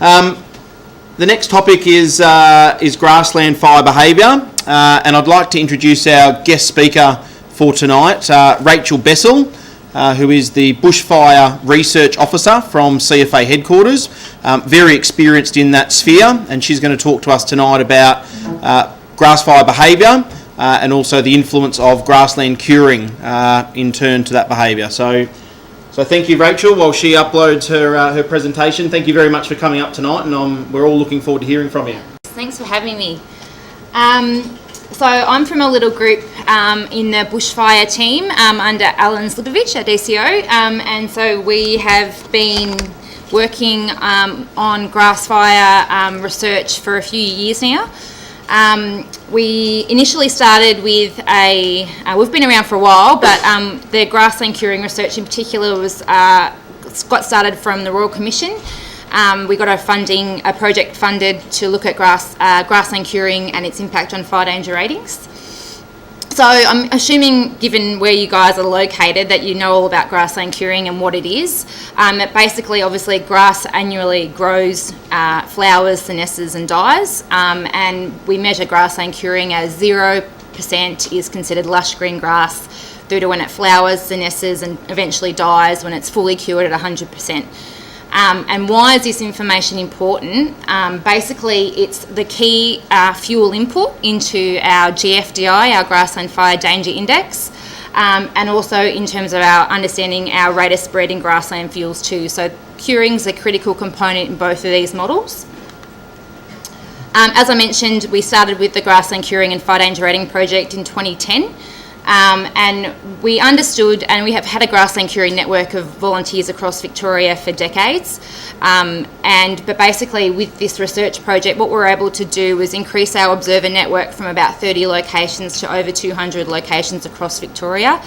The next topic is grassland fire behaviour, and I'd like to introduce our guest speaker for tonight, Rachel Bessel, who is the Bushfire Research Officer from CFA headquarters, very experienced in that sphere, and she's going to talk to us tonight about grassfire behaviour and also the influence of grassland curing in turn to that behaviour. So thank you, Rachel, while she uploads her presentation. Thank you very much for coming up tonight, and we're all looking forward to hearing from you. Thanks for having me. So I'm from a little group in the bushfire team under Alan Slipovich at DCO, and so we have been working on grassfire research for a few years now. We initially started with we've been around for a while, but the grassland curing research in particular got started from the Royal Commission. We got a project funded to look at grassland curing and its impact on fire danger ratings. So I'm assuming, given where you guys are located, that you know all about grassland curing and what it is. It basically, obviously, grass annually grows, flowers, senesces and dies, and we measure grassland curing as 0% is considered lush green grass through to when it flowers, senesces and eventually dies when it's fully cured at 100%. And why is this information important? Basically, it's the key fuel input into our GFDI, our Grassland Fire Danger Index, and also in terms of our understanding our rate of spread in grassland fuels too. So curing is a critical component in both of these models. As I mentioned, we started with the Grassland Curing and Fire Danger Rating project in 2010. And we understood, and we have had a grassland curing network of volunteers across Victoria for decades. But basically with this research project, what we're able to do was increase our observer network from about 30 locations to over 200 locations across Victoria.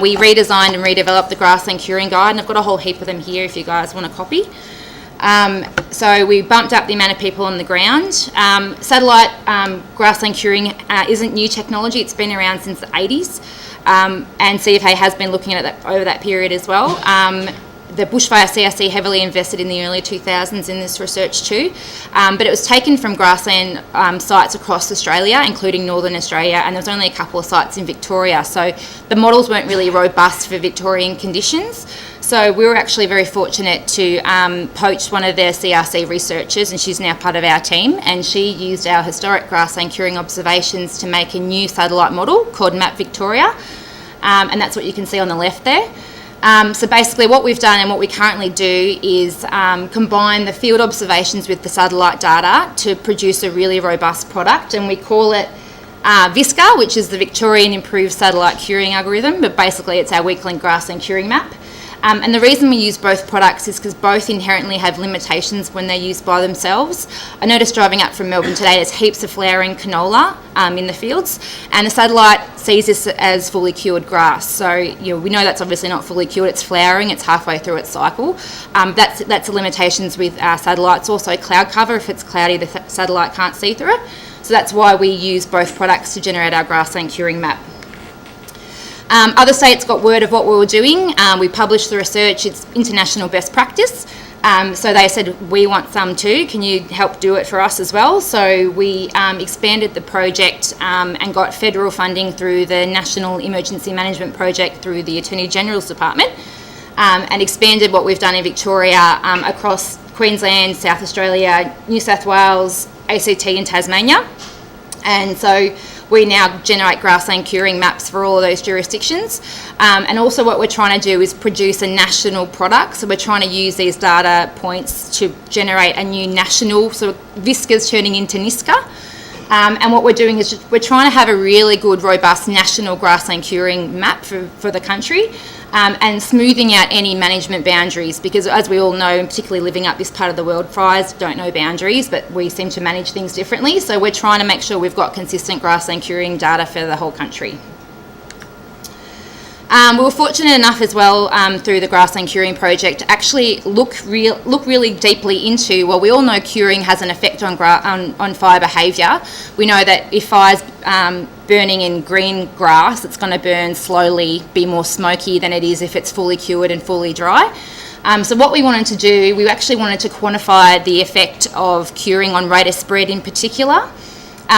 We redesigned and redeveloped the grassland curing guide, and I've got a whole heap of them here if you guys want a copy. So we bumped up the amount of people on the ground. Satellite grassland curing isn't new technology. It's been around since the 80s, and CFA has been looking at it over that period as well. The Bushfire CRC heavily invested in the early 2000s in this research too, but it was taken from grassland sites across Australia, including Northern Australia, and there was only a couple of sites in Victoria, so the models weren't really robust for Victorian conditions. So we were actually very fortunate to poach one of their CRC researchers, and she's now part of our team, and she used our historic grassland curing observations to make a new satellite model called Map Victoria, and that's what you can see on the left there. So basically what we've done and what we currently do is combine the field observations with the satellite data to produce a really robust product, and we call it VISCA, which is the Victorian Improved Satellite Curing Algorithm, but basically it's our weak-link grassland curing map. And the reason we use both products is because both inherently have limitations when they're used by themselves. I noticed driving up from Melbourne today, there's heaps of flowering canola in the fields, and the satellite sees this as fully cured grass. So we know that's obviously not fully cured, it's flowering, it's halfway through its cycle. That's the limitations with our satellites. Also cloud cover, if it's cloudy the satellite can't see through it. So that's why we use both products to generate our grassland curing map. Other states got word of what we were doing. We published the research, it's international best practice. So they said, we want some too, can you help do it for us as well? So we expanded the project and got federal funding through the National Emergency Management Project through the Attorney General's Department, and expanded what we've done in Victoria across Queensland, South Australia, New South Wales, ACT and Tasmania. And so we now generate grassland curing maps for all of those jurisdictions. And also what we're trying to do is produce a national product. So we're trying to use these data points to generate a new national, so VISCA's turning into NISCA. And what we're doing is we're trying to have a really good, robust national grassland curing map for the country, and smoothing out any management boundaries, because as we all know, particularly living up this part of the world, fires don't know boundaries, but we seem to manage things differently. So we're trying to make sure we've got consistent grassland curing data for the whole country. We were fortunate enough as well through the Grassland Curing Project to actually look really deeply into, well, we all know curing has an effect on fire behaviour. We know that if fire's burning in green grass, it's going to burn slowly, be more smoky than it is if it's fully cured and fully dry. So what we wanted to do, we actually wanted to quantify the effect of curing on rate of spread in particular.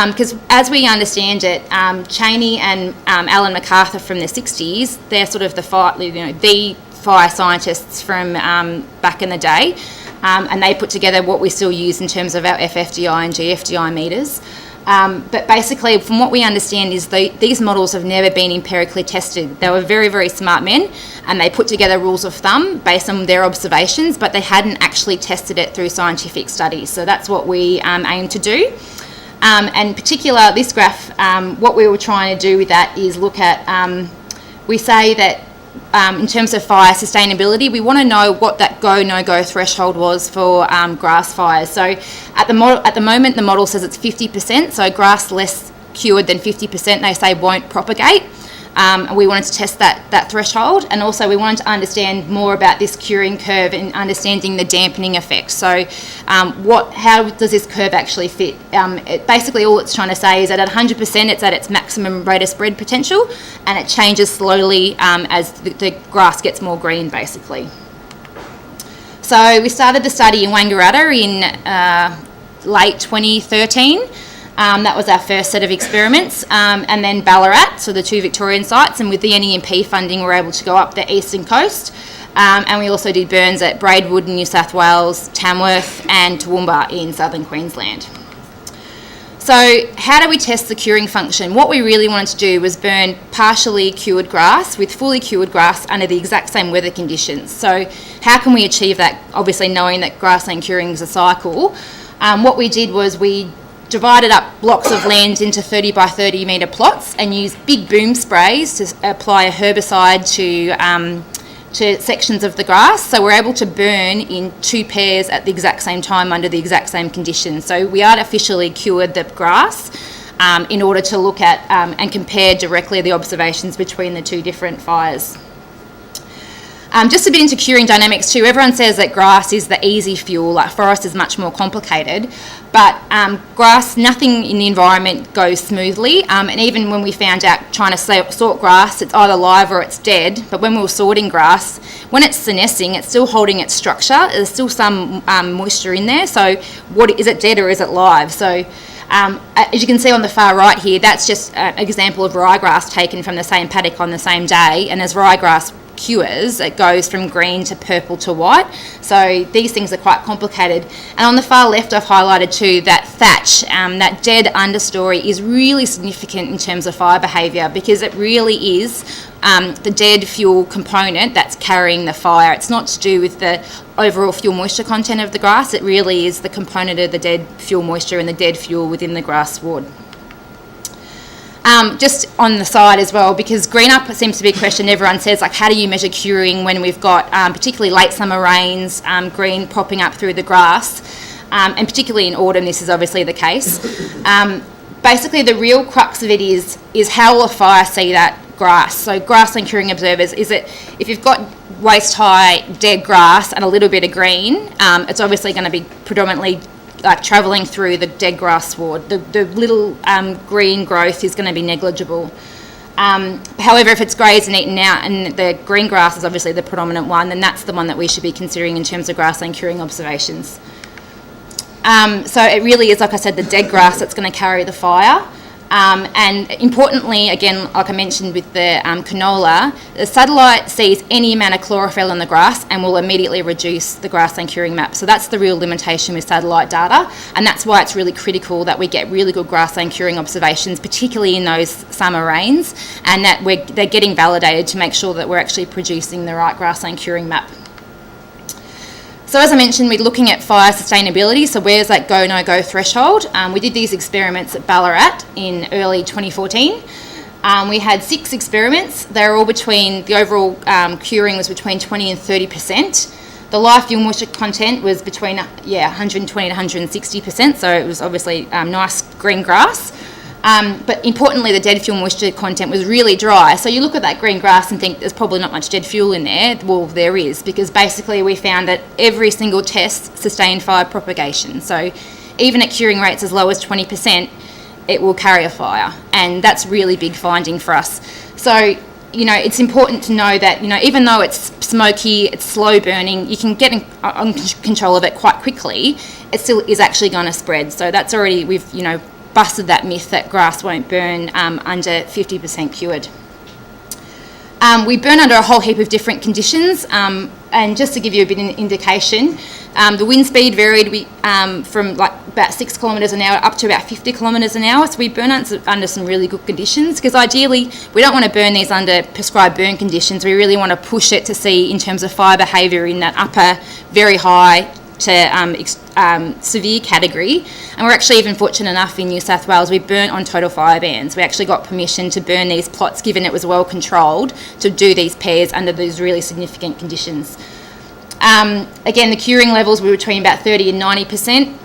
Because as we understand it, Cheney and Alan MacArthur from the 60s, they're sort of the fire scientists from back in the day, and they put together what we still use in terms of our FFDI and GFDI meters. But basically, from what we understand, is these models have never been empirically tested. They were very, very smart men, and they put together rules of thumb based on their observations, but they hadn't actually tested it through scientific studies. So that's what we aim to do. And in particular, this graph, what we were trying to do with that is look at, we say that in terms of fire sustainability, we want to know what that go, no-go threshold was for grass fires. So at the moment, the model says it's 50%, so grass less cured than 50%, they say won't propagate. We wanted to test that threshold, and also we wanted to understand more about this curing curve and understanding the dampening effect. So how does this curve actually fit? Basically all it's trying to say is that at 100% it's at its maximum rate of spread potential, and it changes slowly as the grass gets more green, basically. So we started the study in Wangaratta in late 2013. That was our first set of experiments, and then Ballarat, so the two Victorian sites, and with the NEMP funding we were able to go up the eastern coast, and we also did burns at Braidwood in New South Wales, Tamworth and Toowoomba in southern Queensland. So how do we test the curing function? What we really wanted to do was burn partially cured grass with fully cured grass under the exact same weather conditions. So how can we achieve that, obviously knowing that grassland curing is a cycle? What we did was we divided up blocks of land into 30 by 30 metre plots and used big boom sprays to apply a herbicide to sections of the grass. So we're able to burn in two pairs at the exact same time under the exact same conditions. So we artificially cured the grass in order to look at and compare directly the observations between the two different fires. Just a bit into curing dynamics too. Everyone says that grass is the easy fuel, like forest is much more complicated, but grass, nothing in the environment goes smoothly, and even when we found out trying to sort grass, it's either live or it's dead, but when we were sorting grass, when it's senescing, it's still holding its structure, there's still some moisture in there, so is it dead or is it live? So as you can see on the far right here, that's just an example of ryegrass taken from the same paddock on the same day, and as ryegrass cures, it goes from green to purple to white. So these things are quite complicated. And on the far left, I've highlighted too that thatch, that dead understory is really significant in terms of fire behaviour, because it really is the dead fuel component that's carrying the fire. It's not to do with the overall fuel moisture content of the grass, it really is the component of the dead fuel moisture and the dead fuel within the grass sward. Just on the side as well, because green up seems to be a question everyone says, like how do you measure curing when we've got particularly late summer rains, green popping up through the grass, and particularly in autumn this is obviously the case. Basically the real crux of it is how will a fire see that grass? So grassland curing observers, is it if you've got waist high dead grass and a little bit of green, it's obviously going to be predominantly like travelling through the dead grass sward. The little green growth is going to be negligible. However, if it's grazed and eaten out and the green grass is obviously the predominant one, then that's the one that we should be considering in terms of grassland curing observations. So it really is, like I said, the dead grass that's going to carry the fire. And importantly, again, like I mentioned with the canola, the satellite sees any amount of chlorophyll in the grass and will immediately reduce the grassland curing map. So that's the real limitation with satellite data, and that's why it's really critical that we get really good grassland curing observations, particularly in those summer rains, and that they're getting validated to make sure that we're actually producing the right grassland curing map. So as I mentioned, we're looking at fire sustainability, so where's that go, no-go threshold? We did these experiments at Ballarat in early 2014. We had 6 experiments. They were all between, the overall curing was between 20 and 30%. The live fuel moisture content was between 120 to 160%, so it was obviously nice green grass. But importantly, the dead fuel moisture content was really dry. So you look at that green grass and think there's probably not much dead fuel in there. Well, there is, because basically we found that every single test sustained fire propagation. So even at curing rates as low as 20%, it will carry a fire. And that's really big finding for us. So it's important to know that, even though it's smoky, it's slow burning, you can get on control of it quite quickly, it still is actually going to spread. So that's already, we've, busted that myth that grass won't burn under 50% cured. We burn under a whole heap of different conditions, and just to give you a bit of an indication, the wind speed varied from like about 6 kilometres an hour up to about 50 kilometres an hour, so we burn under some really good conditions, because ideally we don't want to burn these under prescribed burn conditions. We really want to push it to see in terms of fire behaviour in that upper very high to severe category. And we're actually even fortunate enough in New South Wales, we burnt on total fire bans. We actually got permission to burn these plots, given it was well controlled, to do these pairs under those really significant conditions. Again, the curing levels were between about 30 and 90%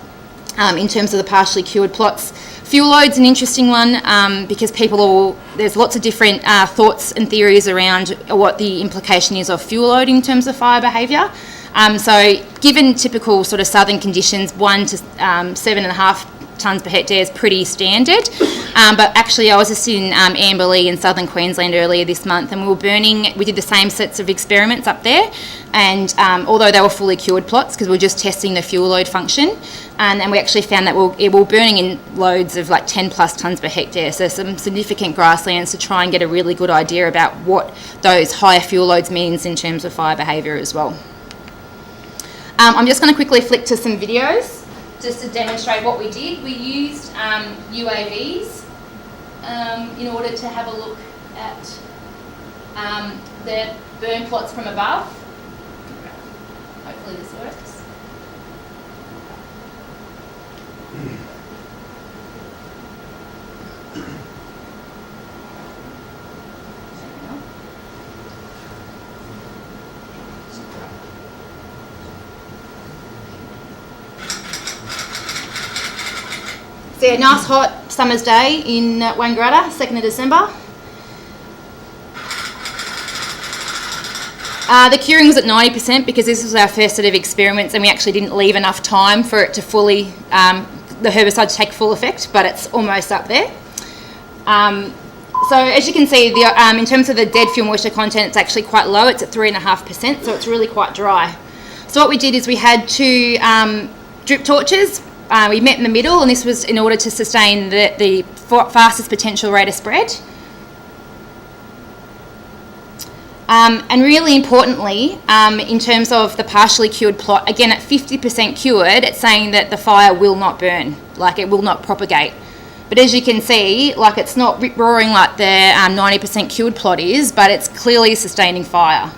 in terms of the partially cured plots. Fuel load's an interesting one, because there's lots of different thoughts and theories around what the implication is of fuel load in terms of fire behaviour. So given typical sort of southern conditions, 1 to 7.5 tonnes per hectare is pretty standard. But actually I was just in Amberley in southern Queensland earlier this month, and we did the same sets of experiments up there. And although they were fully cured plots, because we were just testing the fuel load function, and we actually found that we were burning in loads of like 10 plus tonnes per hectare, so some significant grasslands, to try and get a really good idea about what those higher fuel loads means in terms of fire behaviour as well. I'm just going to quickly flick to some videos just to demonstrate what we did. We used UAVs in order to have a look at the burn plots from above. Hopefully this works. So yeah, nice hot summer's day in Wangaratta, 2nd of December. The curing was at 90% because this was our first set of experiments, and we actually didn't leave enough time for it to fully, the herbicide to take full effect, but it's almost up there. So as you can see, in terms of the dead fuel moisture content, it's actually quite low. It's at 3.5%, so it's really quite dry. So what we did is we had 2 drip torches. We met in the middle, and this was in order to sustain the fastest potential rate of spread. And really importantly, in terms of the partially cured plot, again at 50% cured, it's saying that the fire will not burn, like it will not propagate. But as you can see, like it's not rip-roaring like the 90% cured plot is, but it's clearly sustaining fire.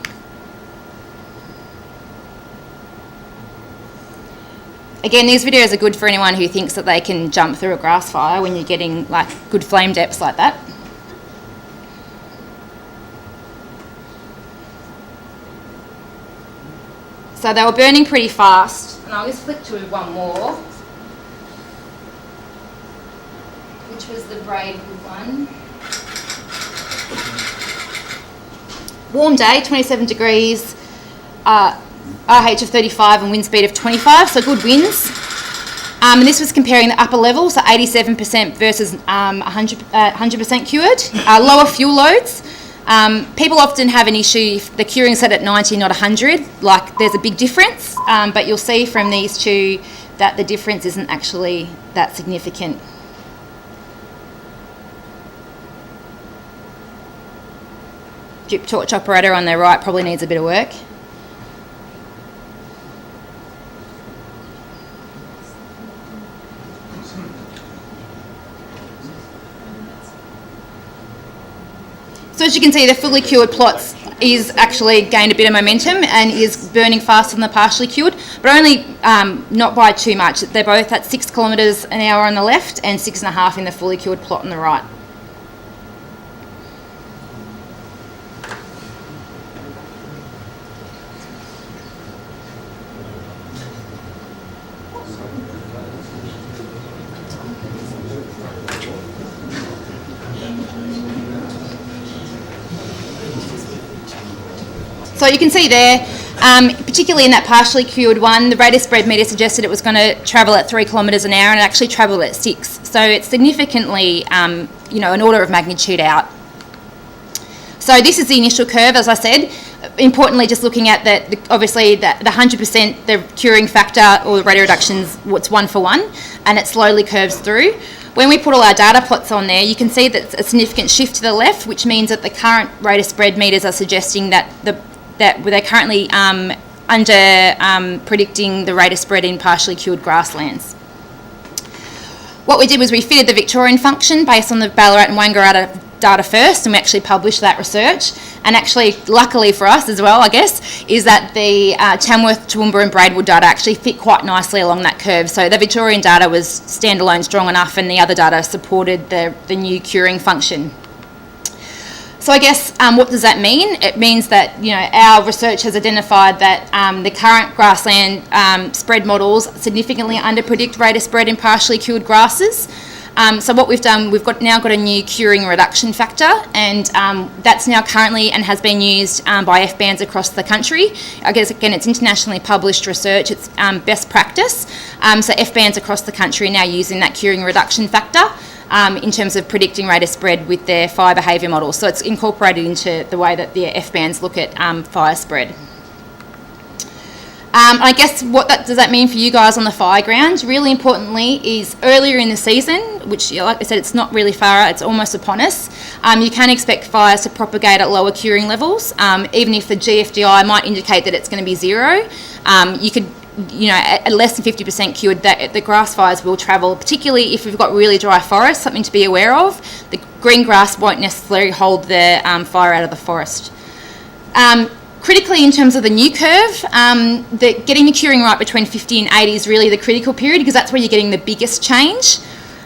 Again, these videos are good for anyone who thinks that they can jump through a grass fire when you're getting like good flame depths like that. So they were burning pretty fast, and I'll just flick to one more, which was the Braidwood one. Warm day, 27 degrees, RH of 35 and wind speed of 25, so good winds. And this was comparing the upper level, so 87% versus 100% cured. Lower fuel loads. People often have an issue if the curing set at 90, not 100, like there's a big difference, but you'll see from these 2 that the difference isn't actually that significant. Drip torch operator on the right probably needs a bit of work. So as you can see, the fully cured plots is actually gained a bit of momentum and is burning faster than the partially cured, but only not by too much. They're both at 6 kilometres an hour on the left and 6.5 in the fully cured plot on the right. So you can see there, particularly in that partially cured one, the rate of spread meter suggested it was going to travel at 3 kilometres an hour, and it actually travelled at 6. So it's significantly, an order of magnitude out. So this is the initial curve, as I said. Importantly, just looking at obviously the 100%, the curing factor or the rate of reductions, what's 1 for 1, and it slowly curves through. When we put all our data plots on there, you can see that a significant shift to the left, which means that the current rate of spread meters are suggesting that they're currently under predicting the rate of spread in partially cured grasslands. What we did was we fitted the Victorian function based on the Ballarat and Wangaratta data first, and we actually published that research. And actually, luckily for us as well, I guess, is that the Tamworth, Toowoomba and Braidwood data actually fit quite nicely along that curve. So the Victorian data was standalone strong enough, and the other data supported the new curing function. So I guess what does that mean? It means that our research has identified that the current grassland spread models significantly underpredict rate of spread in partially cured grasses. So what we've done, now got a new curing reduction factor, and that's now currently and has been used by FBANs across the country. I guess again, it's internationally published research. It's best practice. So FBANs across the country are now using that curing reduction factor in terms of predicting rate of spread with their fire behaviour models. So it's incorporated into the way that the FBANs look at fire spread. I guess does that mean for you guys on the fire ground? Really importantly is earlier in the season, which like I said, it's not really far out, it's almost upon us. You can expect fires to propagate at lower curing levels. Even if the GFDI might indicate that it's going to be 0, you could, at less than 50% cured, the grass fires will travel, particularly if we've got really dry forests, something to be aware of. The green grass won't necessarily hold the fire out of the forest. Critically, in terms of the new curve, getting the curing right between 50 and 80 is really the critical period, because that's where you're getting the biggest change.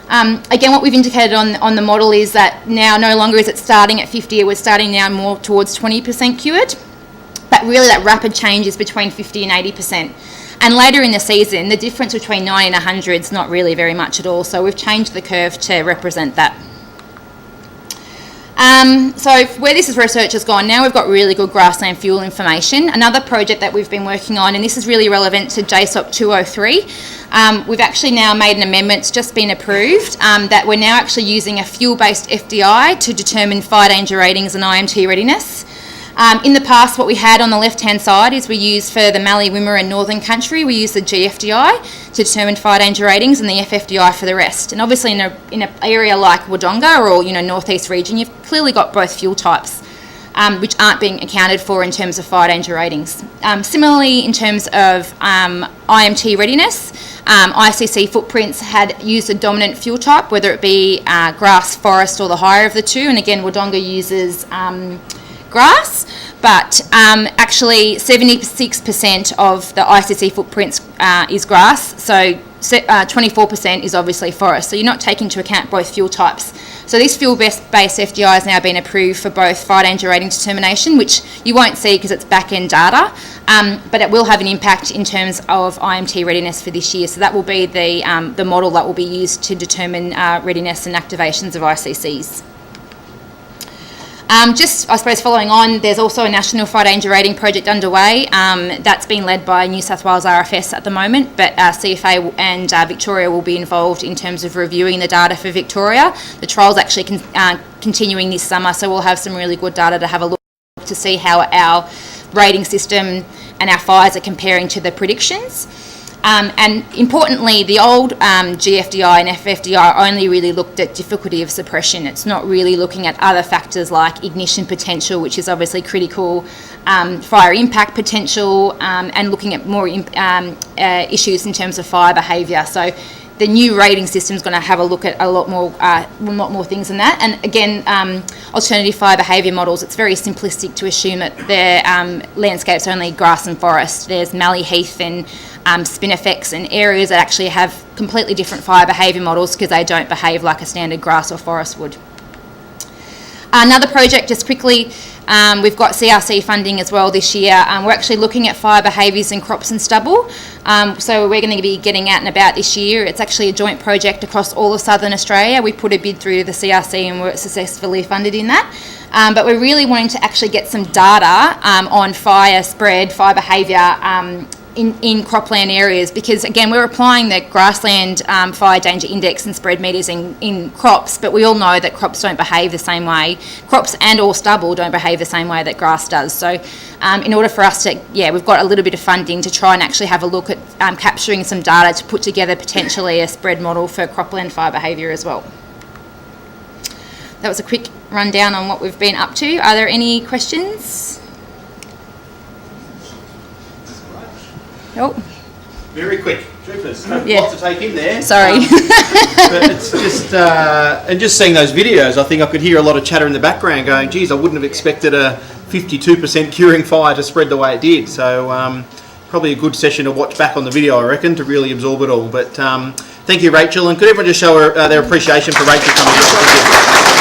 Again, what we've indicated on the model is that now no longer is it starting at 50, we're starting now more towards 20% cured. But really that rapid change is between 50 and 80%. And later in the season, the difference between 90 and 100 is not really very much at all. So we've changed the curve to represent that. So where this research has gone, now we've got really good grassland fuel information. Another project that we've been working on, and this is really relevant to JSOP 203, we've actually now made an amendment, it's just been approved, that we're now actually using a fuel-based FDI to determine fire danger ratings and IMT readiness. In the past, what we had on the left-hand side is we used for the Mallee, Wimmera and Northern Country, we used the GFDI to determine fire danger ratings and the FFDI for the rest. And obviously in an area like Wodonga or northeast region, you've clearly got both fuel types, which aren't being accounted for in terms of fire danger ratings. Similarly, in terms of IMT readiness, ICC footprints had used a dominant fuel type, whether it be grass, forest or the higher of the two. And again, Wodonga uses grass, but actually 76% of the ICC footprints is grass, so 24% is obviously forest. So you're not taking into account both fuel types. So this fuel-based FDI has now been approved for both fire danger rating determination, which you won't see because it's back-end data, but it will have an impact in terms of IMT readiness for this year. So that will be the model that will be used to determine readiness and activations of ICCs. Just, I suppose, following on, there's also a national fire danger rating project underway. That's being led by New South Wales RFS at the moment, but CFA and Victoria will be involved in terms of reviewing the data for Victoria. The trial's actually continuing this summer, so we'll have some really good data to have a look to see how our rating system and our fires are comparing to the predictions. And importantly, the old GFDI and FFDI only really looked at difficulty of suppression. It's not really looking at other factors like ignition potential, which is obviously critical, fire impact potential, and looking at more issues in terms of fire behaviour. So the new rating system is going to have a look at a lot more things than that. And again, alternative fire behaviour models, it's very simplistic to assume that their landscape's only grass and forest. There's mallee heath and spinifex and areas that actually have completely different fire behaviour models because they don't behave like a standard grass or forest would. Another project, just quickly, we've got CRC funding as well this year. We're actually looking at fire behaviours in crops and stubble. So we're going to be getting out and about this year. It's actually a joint project across all of Southern Australia. We put a bid through the CRC and we're successfully funded in that. But we're really wanting to actually get some data on fire spread, fire behaviour in cropland areas, because again we're applying the grassland fire danger index and spread meters in crops, but we all know that crops don't behave the same way. Crops and or stubble don't behave the same way that grass does. So in order for us to, we've got a little bit of funding to try and actually have a look at capturing some data to put together potentially a spread model for cropland fire behaviour as well. That was a quick rundown on what we've been up to. Are there any questions? Oh. Very quick. Troopers. Yeah. Lots to take in there. Sorry. But it's just, and just seeing those videos, I think I could hear a lot of chatter in the background going, geez, I wouldn't have expected a 52% curing fire to spread the way it did. So probably a good session to watch back on the video, I reckon, to really absorb it all. But thank you, Rachel. And could everyone just show her, their appreciation for Rachel coming up?